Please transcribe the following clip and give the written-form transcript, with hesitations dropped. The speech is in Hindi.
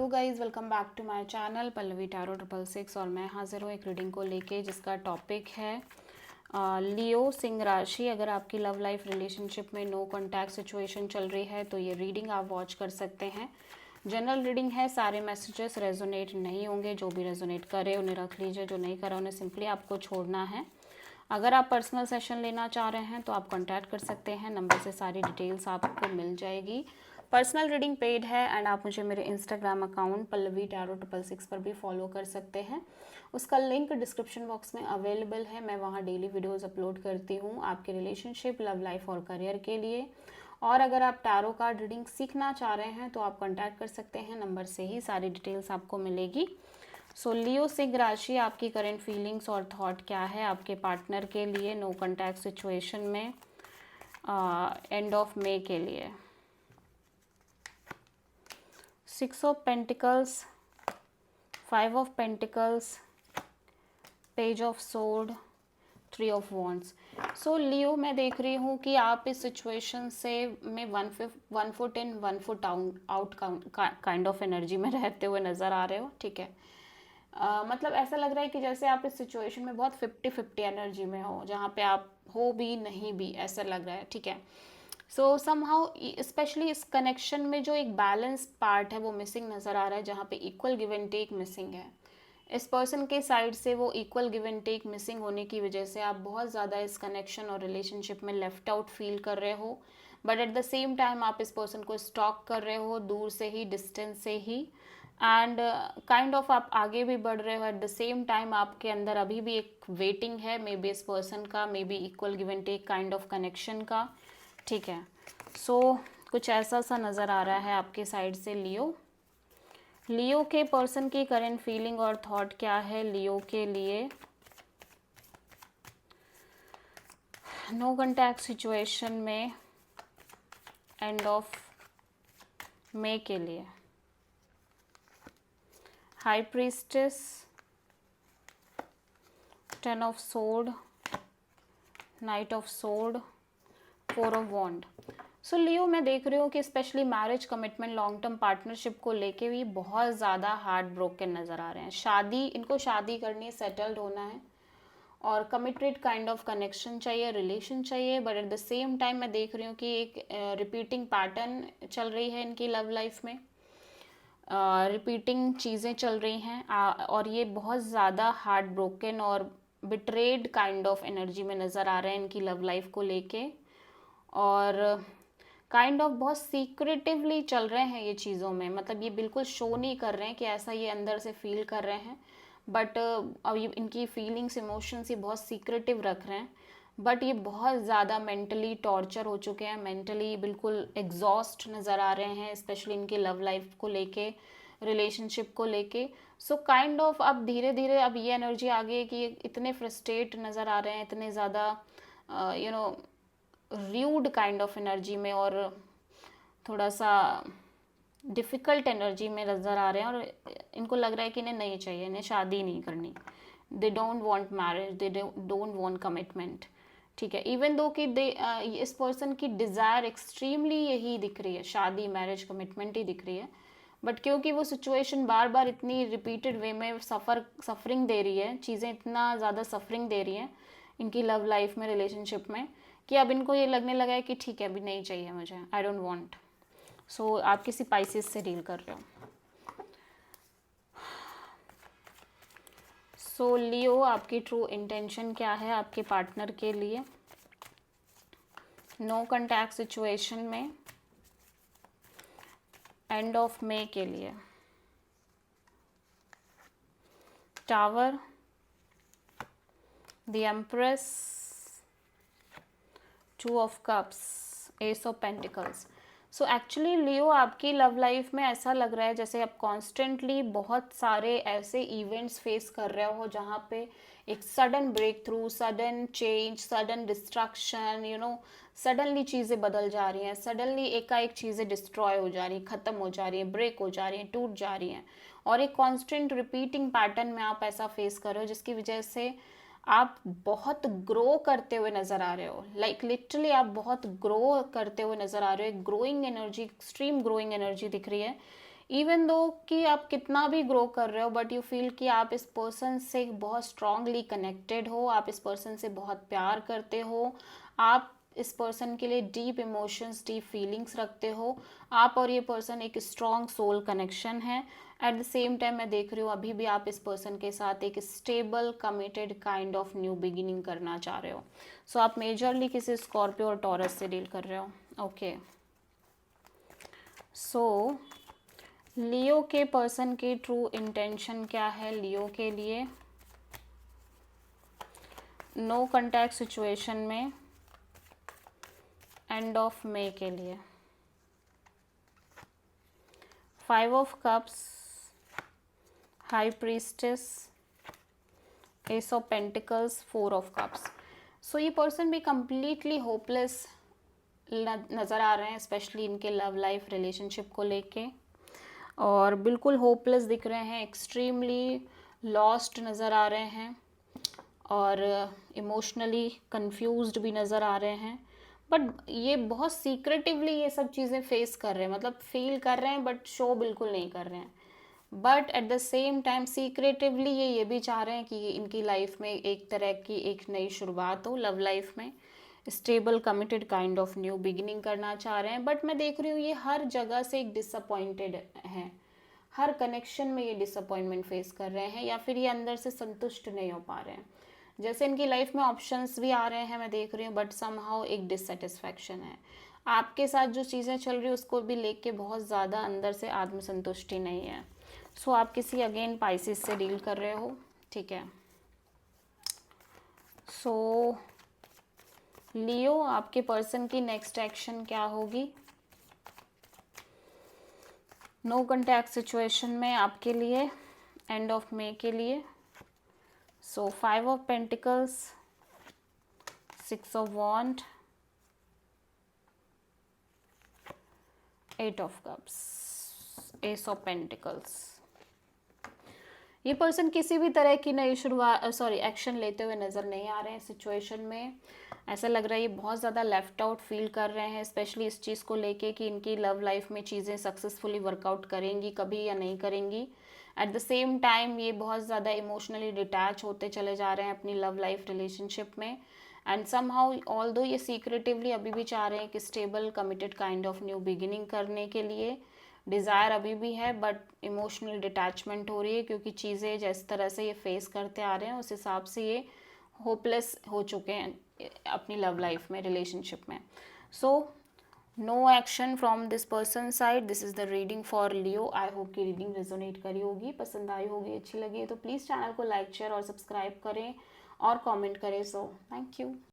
Hello guys, welcome back to my channel Pallavi tarot 666 और मैं हाजिर हूँ एक रीडिंग को लेके जिसका टॉपिक है लियो सिंह राशि। अगर आपकी लव लाइफ रिलेशनशिप में नो कॉन्टैक्ट सिचुएशन चल रही है तो ये रीडिंग आप वॉच कर सकते हैं। जनरल रीडिंग है, सारे मैसेजेस रेजोनेट नहीं होंगे। जो भी रेजोनेट करे उन्हें रख लीजिए, जो नहीं करा उन्हें सिंपली आपको छोड़ना है। अगर आप पर्सनल सेशन लेना चाह रहे हैं तो आप कॉन्टैक्ट कर सकते हैं, नंबर से सारी डिटेल्स आपको मिल जाएगी। पर्सनल रीडिंग पेड है एंड आप मुझे मेरे इंस्टाग्राम अकाउंट पल्लवी टैरो 666 पर भी फॉलो कर सकते हैं। उसका लिंक डिस्क्रिप्शन बॉक्स में अवेलेबल है। मैं वहाँ डेली वीडियोस अपलोड करती हूँ आपके रिलेशनशिप, लव लाइफ और करियर के लिए। और अगर आप टैरो कार्ड रीडिंग सीखना चाह रहे हैं तो आप कॉन्टैक्ट कर सकते हैं, नंबर से ही सारी डिटेल्स आपको मिलेगी। सो लियो सिंह राशि, आपकी करंट फीलिंग्स और थॉट क्या है आपके पार्टनर के लिए नो कॉन्टैक्ट सिचुएशन में एंड ऑफ मे के लिए। 6 of pentacles, 5 of pentacles, page of sword, 3 of wands. So Leo, मैं देख रही हूँ कि आप इस सिचुएशन से में 1 foot in 1 foot out kind of energy में रहते हुए नज़र आ रहे हो। ठीक है, मतलब ऐसा लग रहा है कि जैसे आप इस सिचुएशन में बहुत 50-50 एनर्जी में हो, जहाँ पे आप हो भी नहीं भी, ऐसा लग रहा है। ठीक है, सो समहाउ स्पेशली इस कनेक्शन में जो एक बैलेंस पार्ट है वो मिसिंग नज़र आ रहा है, जहाँ पे equal give and take missing है। इस पर्सन के साइड से वो equal give and take missing होने की वजह से आप बहुत ज़्यादा इस कनेक्शन और रिलेशनशिप में लेफ्ट आउट फील कर रहे हो। But at the same time आप इस पर्सन को स्टॉक कर रहे हो, दूर से ही, डिस्टेंस से ही, एंड काइंड ऑफ आप आगे भी बढ़ रहे हो। एट द सेम टाइम आपके अंदर अभी भी एक वेटिंग है, मे बी इस पर्सन का, may be equal give and take kind of connection का। ठीक है, सो कुछ ऐसा सा नज़र आ रहा है आपके साइड से लियो। लियो के पर्सन की करंट फीलिंग और थॉट क्या है लियो के लिए नो कॉन्टैक्ट सिचुएशन में एंड ऑफ मे के लिए। High priestess, 10 of sword, knight of sword, 4 of wand. So Leo, मैं देख रही हूँ कि specially marriage, commitment, long term partnership को लेके भी बहुत ज़्यादा हार्ट ब्रोकन नज़र आ रहे हैं। शादी, इनको शादी करनी है, सेटल्ड होना है और कमिटेड काइंड ऑफ कनेक्शन चाहिए, रिलेशन चाहिए। But at the same time मैं देख रही हूँ कि एक रिपीटिंग पैटर्न चल रही है इनकी लव लाइफ में, रिपीटिंग चीज़ें चल रही हैं और ये बहुत ज़्यादा हार्ट ब्रोकन और बिट्रेड काइंड ऑफ एनर्जी में नज़र आ रहे हैं इनकी लव लाइफ को लेके। और काइंड ऑफ बहुत सीक्रेटिवली चल रहे हैं ये चीज़ों में, मतलब ये बिल्कुल शो नहीं कर रहे हैं कि ऐसा ये अंदर से फील कर रहे हैं। बट अब ये इनकी फीलिंग्स, इमोशंस ये बहुत सीक्रेटिव रख रहे हैं। बट ये बहुत ज़्यादा मेंटली टॉर्चर हो चुके हैं, मेंटली बिल्कुल एग्जॉस्ट नज़र आ रहे हैं, स्पेशली इनकी लव लाइफ को लेके, रिलेशनशिप को लेके। सो काइंड ऑफ अब धीरे धीरे अब ये एनर्जी आ गई है कि इतने फ्रस्ट्रेट नज़र आ रहे हैं, इतने ज़्यादा र्यूड काइंड ऑफ एनर्जी में और थोड़ा सा डिफ़िकल्ट एनर्जी में नज़र आ रहे हैं। और इनको लग रहा है कि इन्हें नहीं चाहिए, इन्हें शादी नहीं करनी, they don't want marriage, they don't want commitment. ठीक है, इवन दो कि दे इस पर्सन की डिज़ायर एक्सट्रीमली यही दिख रही है, शादी, मैरिज, कमिटमेंट ही दिख रही है। बट क्योंकि वो सिचुएशन बार बार इतनी रिपीटेड वे में सफरिंग दे रही है, चीज़ें इतना ज़्यादा सफरिंग दे रही हैं इनकी लव लाइफ में, रिलेशनशिप में, कि अब इनको ये लगने लगा है कि ठीक है, अभी नहीं चाहिए मुझे, आई डोंट वांट। सो आप किसी पाइसेस से डील कर रहे हो। सो लियो, आपकी ट्रू इंटेंशन क्या है आपके पार्टनर के लिए नो कॉन्टैक्ट सिचुएशन में एंड ऑफ मे के लिए। Tower, the empress, 2 of cups, ace of pentacles. So actually Leo, आपकी लव लाइफ में ऐसा लग रहा है जैसे आप कॉन्स्टेंटली बहुत सारे ऐसे इवेंट्स फेस कर रहे हो जहाँ पे एक sudden break through, sudden change, sudden destruction, suddenly चीज़ें बदल जा रही हैं, सडनली एकाएक चीज़ें डिस्ट्रॉय हो जा रही हैं, ख़त्म हो जा रही हैं, ब्रेक हो जा रही हैं, टूट जा रही हैं। और एक कॉन्स्टेंट रिपीटिंग पैटर्न में आप ऐसा फेस कर रहे हो जिसकी वजह से आप बहुत ग्रो करते हुए नज़र आ रहे हो। लाइक लिटरली आप बहुत ग्रो करते हुए नज़र आ रहे हो। एक growing energy, extreme growing energy दिख रही है। इवन दो कि आप कितना भी ग्रो कर रहे हो, बट यू फील कि आप इस पर्सन से बहुत स्ट्रांगली कनेक्टेड हो, आप इस पर्सन से बहुत प्यार करते हो, आप इस पर्सन के लिए डीप इमोशंस, डीप फीलिंग्स रखते हो, आप और ये पर्सन एक स्ट्रॉन्ग सोल कनेक्शन है। एट द सेम टाइम मैं देख रही हूँ अभी भी आप इस पर्सन के साथ एक stable committed kind of new beginning करना चाह रहे हो। सो आप मेजरली किसी स्कॉर्पियो और टॉरस से डील कर रहे हो। ओके, सो लियो के पर्सन की ट्रू इंटेंशन क्या है लियो के लिए नो कॉन्टैक्ट सिचुएशन में एंड ऑफ मे के लिए? 5 of cups, high priestess, ace of pentacles, 4 of cups. So ये पर्सन भी कंप्लीटली होपलेस नज़र आ रहे हैं, स्पेशली इनके लव लाइफ रिलेशनशिप को लेके, और बिल्कुल होपलेस दिख रहे हैं, एक्सट्रीमली लॉस्ट नज़र आ रहे हैं, और इमोशनली कंफ्यूज्ड भी नज़र आ रहे हैं। बट ये बहुत सीक्रेटिवली ये सब चीज़ें फेस कर रहे हैं, मतलब फील कर रहे हैं बट शो बिल्कुल नहीं कर रहे हैं। But at the same time secretively ये भी चाह रहे हैं कि इनकी लाइफ में एक तरह की एक नई शुरुआत हो, लव लाइफ में stable committed kind of new beginning करना चाह रहे हैं। बट मैं देख रही हूँ ये हर जगह से एक डिसअपॉइंटेड हैं, हर कनेक्शन में ये डिसअपॉइंटमेंट फेस कर रहे हैं, या फिर ये अंदर से संतुष्ट नहीं हो पा रहे हैं। जैसे इनकी लाइफ में ऑप्शंस भी आ रहे हैं मैं देख रही हूँ, बट समहाउ एक डिससेटिस्फैक्शन है। आपके साथ जो चीज़ें चल रही है उसको भी लेके बहुत ज़्यादा अंदर से आत्मसंतुष्टि नहीं है। सो आप किसी अगेन पाइसिस से डील कर रहे हो, ठीक है। सो लियो, आपके पर्सन की नेक्स्ट एक्शन क्या होगी नो कॉन्टैक्ट सिचुएशन में आपके लिए एंड ऑफ मे के लिए? So 5 of pentacles, 6 of wand, 8 of cups, ace of pentacles. ये पर्सन किसी भी तरह की नई शुरुआत एक्शन लेते हुए नज़र नहीं आ रहे हैं सिचुएशन में। ऐसा लग रहा है ये बहुत ज़्यादा लेफ्ट आउट फील कर रहे हैं, स्पेशली इस चीज़ को लेके कि इनकी लव लाइफ में चीज़ें सक्सेसफुली वर्कआउट करेंगी कभी या नहीं करेंगी। एट द सेम टाइम ये बहुत ज़्यादा इमोशनली डिटैच होते चले जा रहे हैं अपनी लव लाइफ रिलेशनशिप में, एंड समहाउ ऑल्दो ये सीक्रेटिवली अभी भी चाह रहे हैं कि stable committed kind of new beginning करने के लिए डिज़ायर अभी भी है, बट इमोशनल डिटैचमेंट हो रही है, क्योंकि चीज़ें जिस तरह से ये फेस करते आ रहे हैं उस हिसाब से ये होपलेस हो चुके हैं अपनी लव लाइफ में, रिलेशनशिप में। So no action from this person side. This is the reading for Leo. I hope कि रीडिंग रेजोनेट करी होगी, पसंद आई होगी, अच्छी लगी है तो प्लीज़ चैनल को लाइक शेयर और सब्सक्राइब करें और कमेंट करें। So thank you.